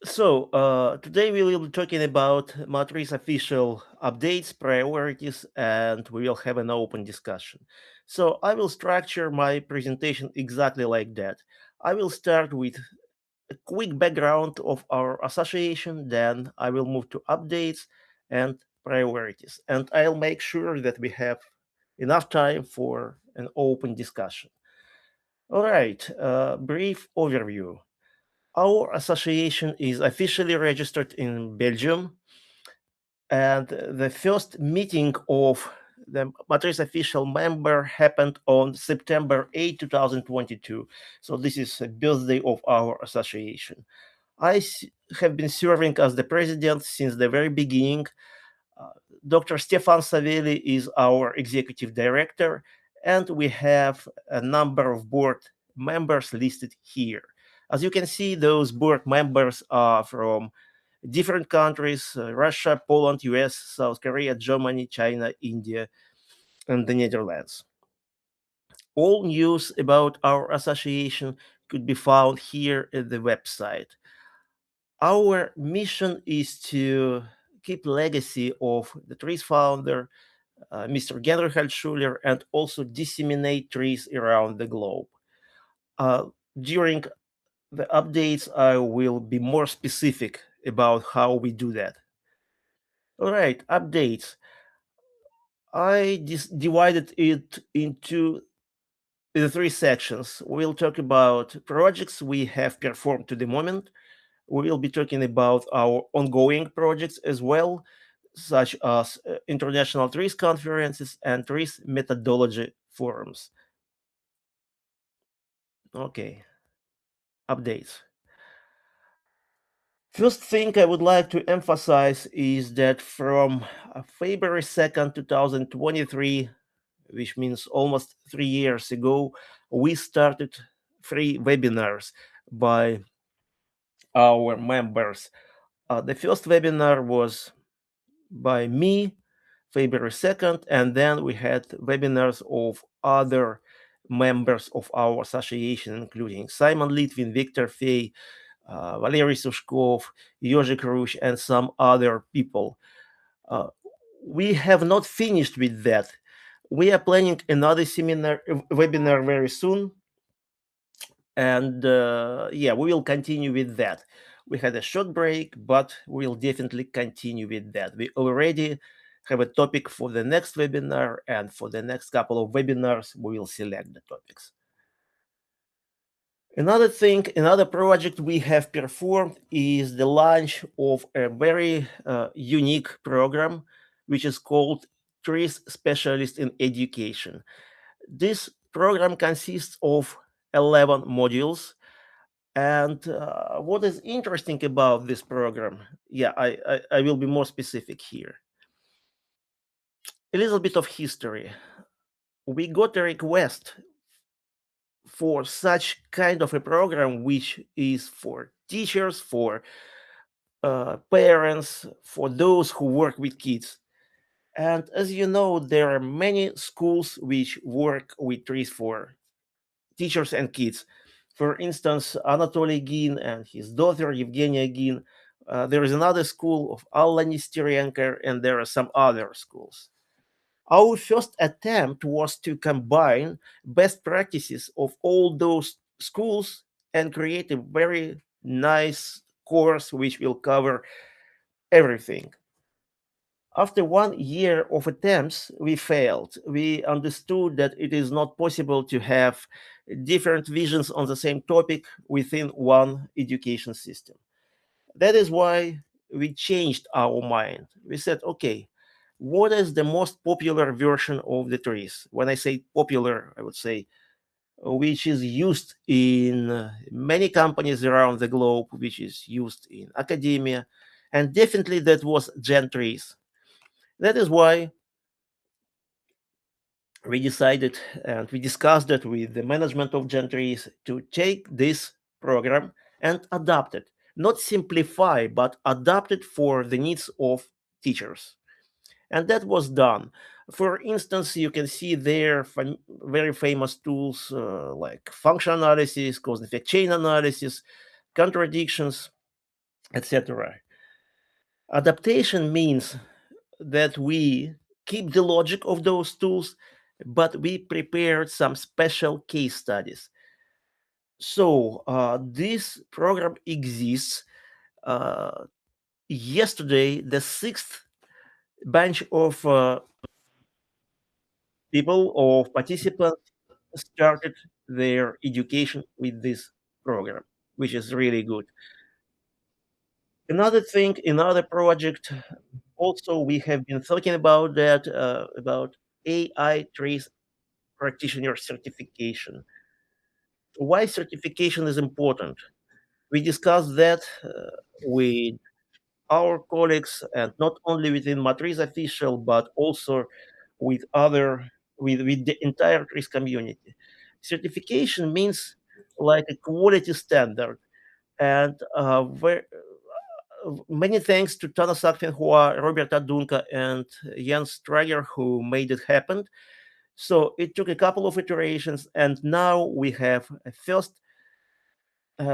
Today we will be talking about MATRIZ official updates, priorities, and we will have an open discussion. So, I will structure my presentation exactly like that. I will start with a quick background of our association, then I will move to updates and priorities, and I'll make sure that we have enough time for an open discussion. All right, brief overview. Our association is officially registered in Belgium, and the first meeting of the Matrix official member happened on September 8, 2022. So this is the birthday of our association. Have been serving as the president since the very beginning. uh, Dr. Stefan Savelli is our executive director, and we have a number of board members listed here. As you can see, those board members are from different countries: Russia, Poland, US, South Korea, Germany, China, India, and the Netherlands. All news about our association could be found here at the website. Our mission is to keep legacy of the TRIZ founder, Mr. Genrikh Altshuller, and also disseminate trees around the globe. Uh, During the updates, I will be more specific about how we do that. All right, updates. I divided it into the three sections. We'll talk about projects we have performed to the moment. We will be talking about our ongoing projects as well, such as international TRIZ conferences and TRIZ methodology forums. Okay, updates. First thing I would like to emphasize is that from February 2nd, 2023, which means almost 3 years ago, we started three webinars by our members. The first webinar was by me, February 2nd, and then we had webinars of other members of our association, including Simon Litvin, Victor Fey, Valery Sushkov, Yoji Krush, and some other people. Uh, we have not finished with that. We are planning another seminar webinar very soon, and yeah, we will continue with that. We had a short break, but we'll definitely continue with that. We already have a topic for the next webinar, and for the next couple of webinars we will select the topics. Another project we have performed is the launch of a very unique program, which is called TRIZ Specialist in Education. This program consists of 11 modules. And what is interesting about this program? Yeah, I will be more specific here. A little bit of history. We got a request for such kind of a program, which is for teachers, for parents, for those who work with kids. And as you know, there are many schools which work with trees for teachers and kids. For instance, Anatoly Gin and his daughter Evgenia Gin. There is another school of Alla Nesterenko, and there are some other schools. Our first attempt was to combine best practices of all those schools and create a very nice course which will cover everything. After 1 year of attempts, we failed. We understood that it is not possible to have different visions on the same topic within one education system. That is why we changed our mind. We said, okay, what is the most popular version of the trees? When I say popular, I would say which is used in many companies around the globe, which is used in academia, and definitely that was Gen3s. That is why we decided and we discussed it with the management of Gen3s to take this program and adapt it. Not simplify, but adapt it for the needs of teachers. And that was done. For instance, you can see there very famous tools like function analysis, cause and effect chain analysis, contradictions, etc. Adaptation means that we keep the logic of those tools, but we prepared some special case studies. So this program exists. Uh, Yesterday, the sixth bunch of people or participants started their education with this program, which is really good. Another thing, another project, also we have been talking about that, about AI trace practitioner certification. Why certification is important? We discussed that with our colleagues, and not only within MATRIZ official, but also with with the entire TRIZ community. Certification means like a quality standard, and many thanks to Tana Sakfinhua, Robert Adunka, and Jens Trager who made it happen. So it took a couple of iterations, and now we have a first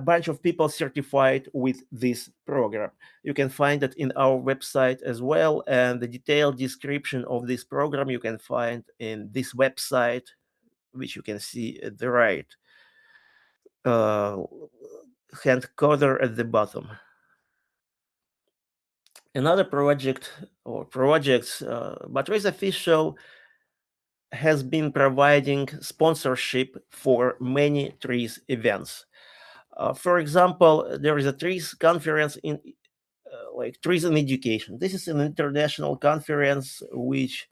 bunch of people certified with this program. You can find it in our website as well, and the detailed description of this program you can find in this website, which you can see at the right uh, hand corner at the bottom. Another project or projects, MATRIZ Official has been providing sponsorship for many TRIZ events. For example, there is a TRIZ conference in like TRIZ in Education. This is an international conference which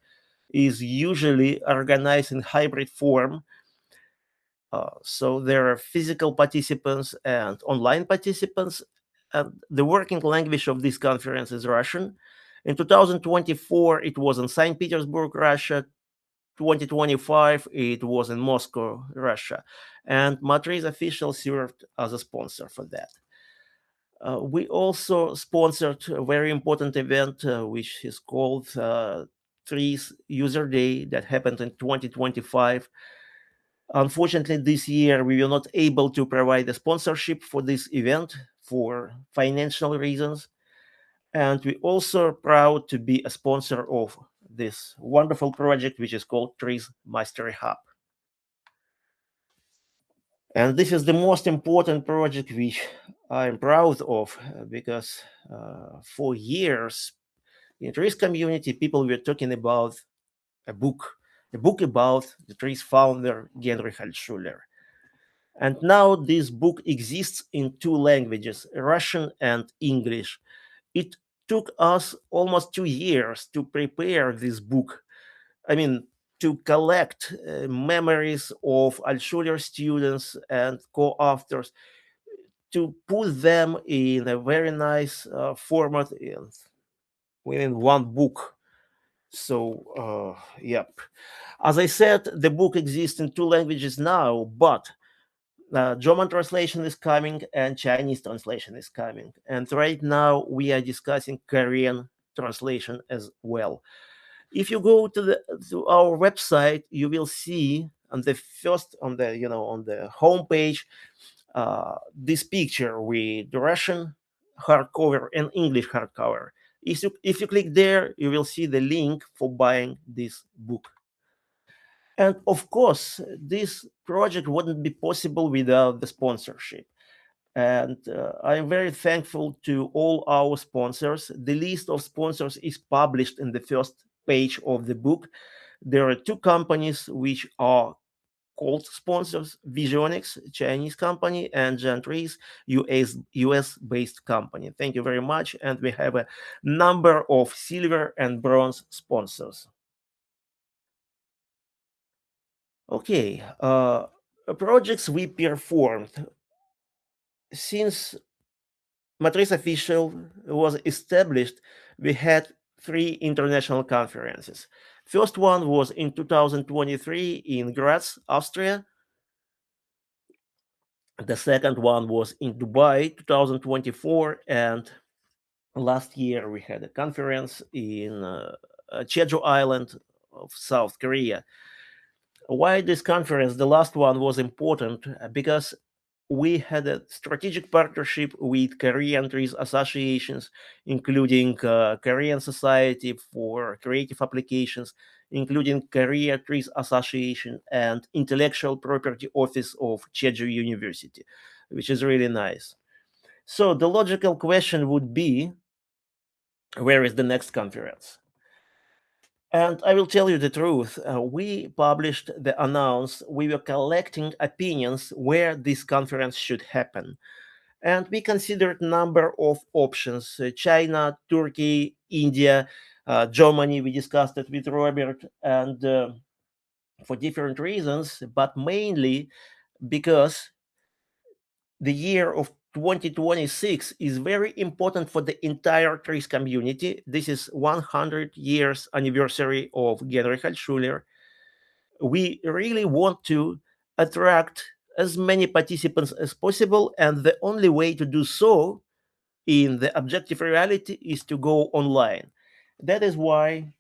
is usually organized in hybrid form. So there are physical participants and online participants. And the working language of this conference is Russian. In 2024, it was in St. Petersburg, Russia. 2025, it was in Moscow, Russia. And MATRIZ official served as a sponsor for that. We also sponsored a very important event, which is called TRIZ User Day that happened in 2025. Unfortunately, this year we were not able to provide a sponsorship for this event for financial reasons. And we also are proud to be a sponsor of this wonderful project, which is called TRIZ Mastery Hub. And this is the most important project which I'm proud of because for years in TRIZ community, people were talking about a book, a book about the TRIZ founder, Genrikh Altshuller. And now this book exists in two languages, Russian and English. It took us almost 2 years to prepare this book. I mean, to collect memories of Altshuller students and co-authors, to put them in a very nice format within one book. So, yep. As I said, the book exists in two languages now, but German translation is coming and Chinese translation is coming. And right now we are discussing Korean translation as well. If you go to our website, you will see on the first on the on the homepage this picture with the Russian hardcover and English hardcover. If you click there, you will see the link for buying this book. And of course, this project wouldn't be possible without the sponsorship. And I'm very thankful to all our sponsors. The list of sponsors is published in the first page of the book. There are two companies which are called sponsors: Visionix, Chinese company, and Genrikh, US based company. Thank you very much. And we have a number of silver and bronze sponsors. Okay, projects we performed since MATRIZ Official was established. We had three international conferences. First one was in 2023 in Graz, Austria. The second one was in Dubai, 2024, and last year we had a conference in Jeju Island of South Korea. Why this conference? The last one was important because we had a strategic partnership with Korean TRIZ associations, including Korean Society for Creative Applications, including Korea TRIZ Association and Intellectual Property Office of Jeju University, which is really nice. So the logical question would be, where is the next conference? And I will tell you the truth. We published the announce. We were collecting opinions where this conference should happen, and we considered number of options: China, Turkey, India, Germany. We discussed it with Robert, and for different reasons, but mainly because the year of 2026 is very important for the entire TRIZ community. This is 100 years anniversary of Genrikh Altshuller. We really want to attract as many participants as possible, and the only way to do so in the objective reality is to go online. That is why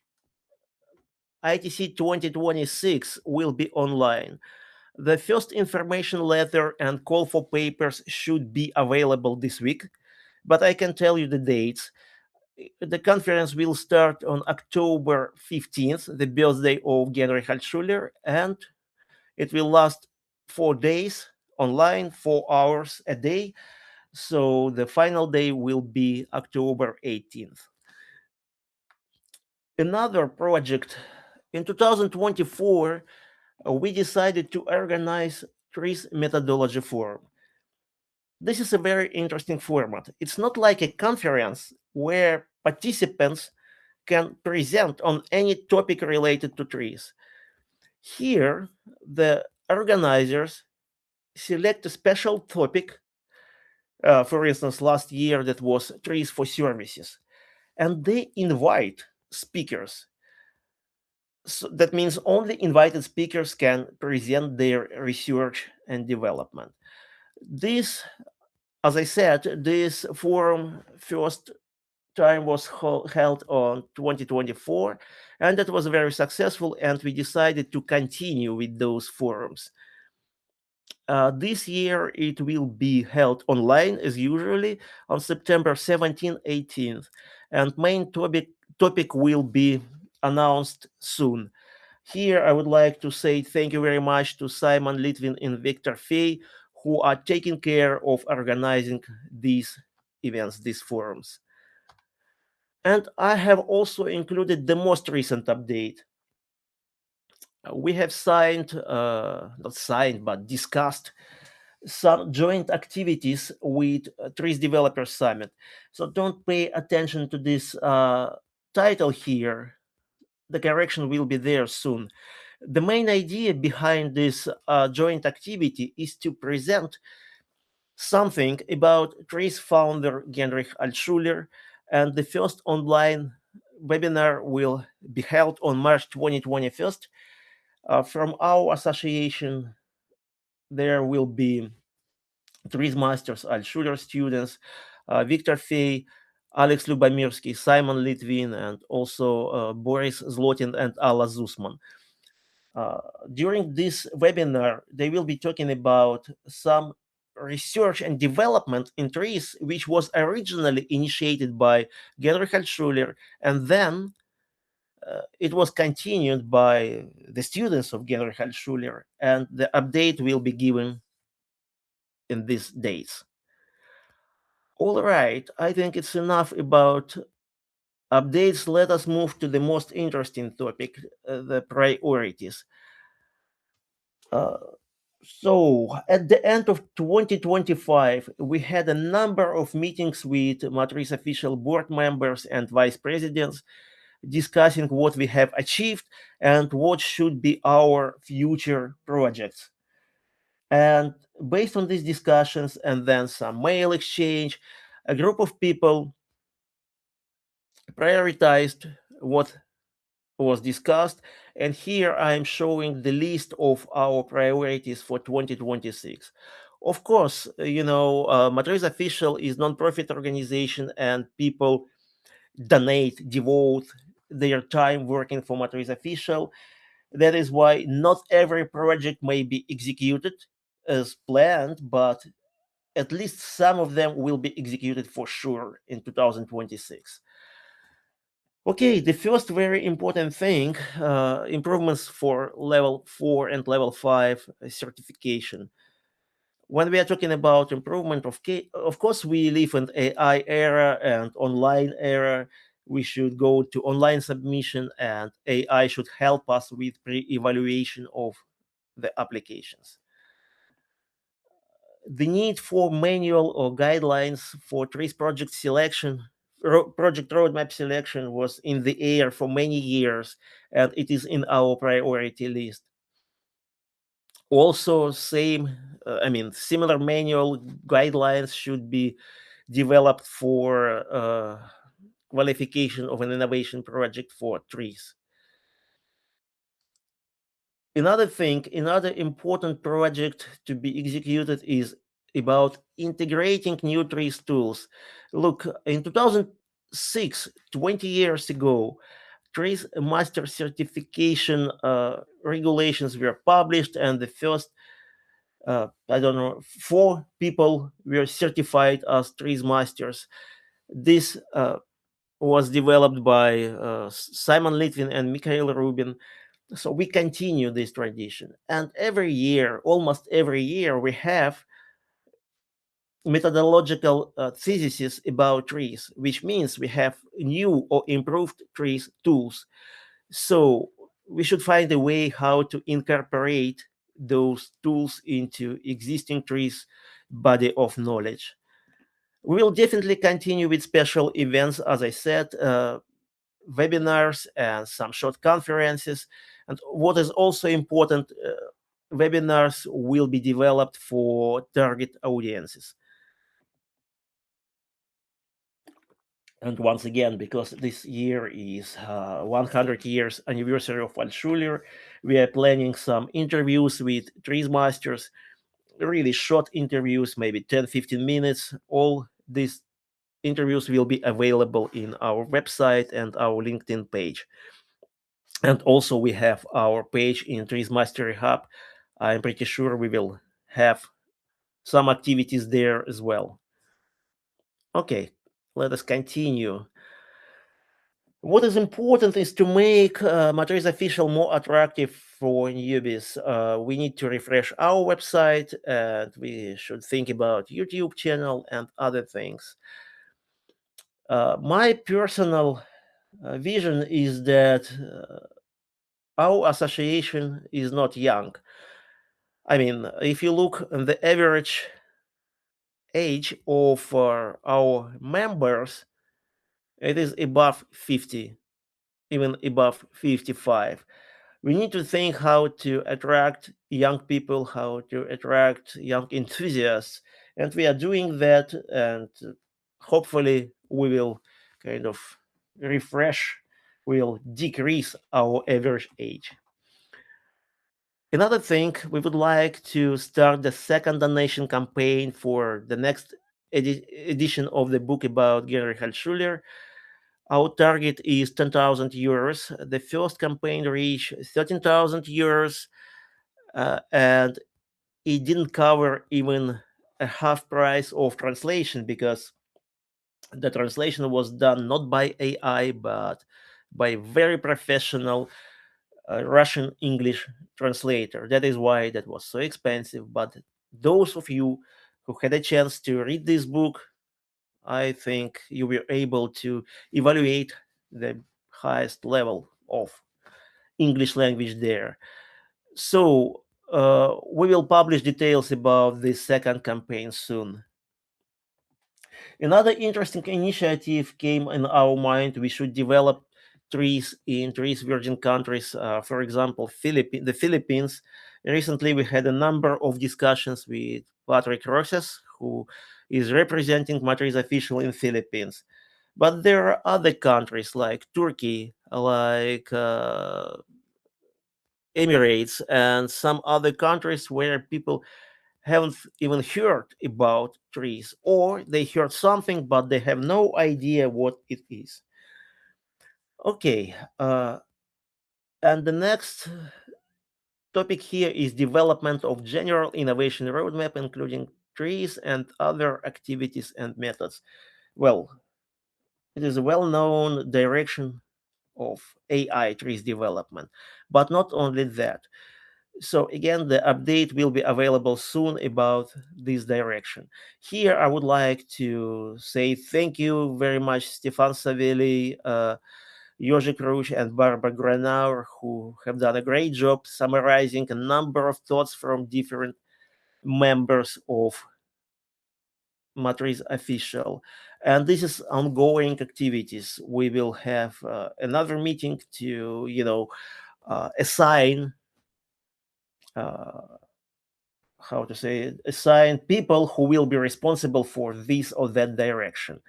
ITC 2026 will be online. The first information letter and call for papers should be available this week, but I can tell you the dates. The conference will start on October 15th, the birthday of Genrikh Altshuller, and it will last 4 days online, 4 hours a day. So the final day will be October 18th. Another project in 2024, we decided to organize TRIZ Methodology Forum. This is a very interesting format. It's not like a conference where participants can present on any topic related to TRIZ. Here, the organizers select a special topic. For instance, last year that was TRIZ for services, and they invite speakers. So that means only invited speakers can present their research and development. This, as I said, this forum first time was held on 2024, and that was very successful, and we decided to continue with those forums. This year it will be held online as usually on September 17th, 18th, and main topic will be announced soon. Here, I would like to say thank you very much to Simon Litvin and Victor Fey, who are taking care of organizing these events, these forums. And I have also included the most recent update. We have not signed, but discussed some joint activities with TRIZ Developer Summit. So don't pay attention to this title here. The correction will be there soon. The main idea behind this joint activity is to present something about TRIZ founder Genrikh Altshuller, and the first online webinar will be held on March 2021. From our association, there will be TRIZ Masters, Altshuller students, Victor Fey, Alex Lubamirsky, Simon Litvin, and also Boris Zlotin and Alla Zusman. During this webinar, they will be talking about some research and development in TRIZ, which was originally initiated by Genrikh Altshuller, and then it was continued by the students of Genrikh Altshuller, and the update will be given in these days. All right, I think it's enough about updates. Let us move to the most interesting topic, the priorities. Uh, So, at the end of 2025, we had a number of meetings with MATRIZ official board members and vice presidents discussing what we have achieved and what should be our future projects. And based on these discussions and then some mail exchange, a group of people prioritized what was discussed, and here I am showing the list of our priorities for 2026. Of course, MATRIZ Official is non-profit organization, and people devote their time working for MATRIZ Official. That is why not every project may be executed as planned, but at least some of them will be executed for sure in 2026. Okay, the first very important thing, improvements for level 4 and level 5 certification. When we are talking about improvement of course, we live in AI era and online era. We should go to online submission, and AI should help us with pre-evaluation of the applications. The need for manual or guidelines for TRIZ project selection, project roadmap selection was in the air for many years, and it is in our priority list. Also, similar manual guidelines should be developed for qualification of an innovation project for TRIZ. Another important project to be executed is about integrating new TRIZ tools. Look, in 2006, 20 years ago, TRIZ Master certification regulations were published, and the first, I don't know, 4 people were certified as TRIZ Masters. This was developed by Simon Litvin and Mikhail Rubin. So we continue this tradition, and every year, almost every year, we have methodological theses about TRIZ, which means we have new or improved TRIZ tools. So we should find a way how to incorporate those tools into existing TRIZ body of knowledge. We will definitely continue with special events, as I said, webinars and some short conferences. And what is also important, webinars will be developed for target audiences. And once again, because this year is 100 years anniversary of Altshuller, we are planning some interviews with TRIZ Masters, really short interviews, maybe 10-15 minutes. All these interviews will be available in our website and our LinkedIn page. And also we have our page in TRIZ Mastery Hub. I'm pretty sure we will have some activities there as well. Okay, let us continue. What is important is to make MATRIZ Official more attractive for newbies. We need to refresh our website, and we should think about YouTube channel and other things. My personal vision is that our association is not young. I mean, if you look at the average age of our members, it is above 50, even above 55. We need to think how to attract young people, how to attract young enthusiasts, and we are doing that. And hopefully, we will kind of refresh, will decrease our average age. Another thing, we would like to start the second donation campaign for the next edition of the book about Genrikh Altshuller. Our target is 10,000 euros. The first campaign reached 13,000 euros, and it didn't cover even a half price of translation, because the translation was done not by AI but by very professional Russian English translator. That is why that was so expensive. But those of you who had a chance to read this book, I think you were able to evaluate the highest level of English language there. So we will publish details about the second campaign soon. Another interesting initiative came in our mind. We should develop TRIZ in TRIZ virgin countries, for example, the Philippines. Recently, we had a number of discussions with Patrick Roses, who is representing MATRIZ Official in Philippines. But there are other countries like Turkey, like Emirates, and some other countries where people haven't even heard about TRIZ, or they heard something but they have no idea what it is. Okay, and the next topic here is development of general innovation roadmap, including trees and other activities and methods. Well, it is a well-known direction of AI trees development, but not only that. So again, the update will be available soon about this direction. Here, I would like to say thank you very much, Stefan Savelli, Jože Kruč, and Barbara Granauer, who have done a great job summarizing a number of thoughts from different members of MATRIZ Official. And this is ongoing activities. We will have another meeting to, assign how to say it, assign people who will be responsible for this or that direction.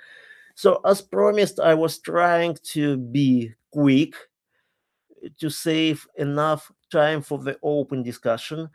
So as promised, I was trying to be quick to save enough time for the open discussion.